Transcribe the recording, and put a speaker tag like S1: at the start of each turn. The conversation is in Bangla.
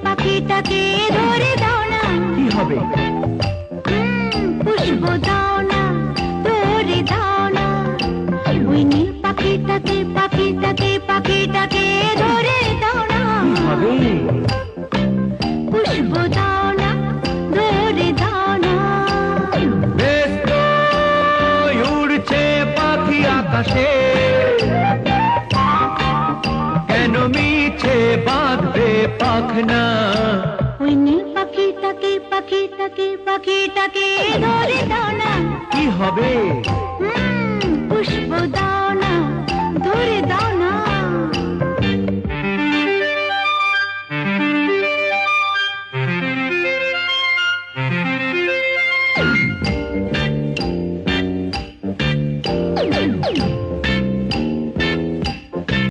S1: পাখিটাকে ধরে দাও না।
S2: কি হবে?
S1: পুষ্প দাও না, ধরে দাও না। ওই নীল পাখিটাকে ধরে দাও না।
S2: কি হবে?
S1: পুষ্প দাও না, ধরে দাও না।
S2: বেশ তো উড়ছে পাখি আকাশে, কেন মিছে বাঁধবে পাখনা?
S1: ওই নীল পাখিটাকে ধরে দাও না।
S2: কি হবে?
S1: পুষ্প দাও না, ধরে দাও না।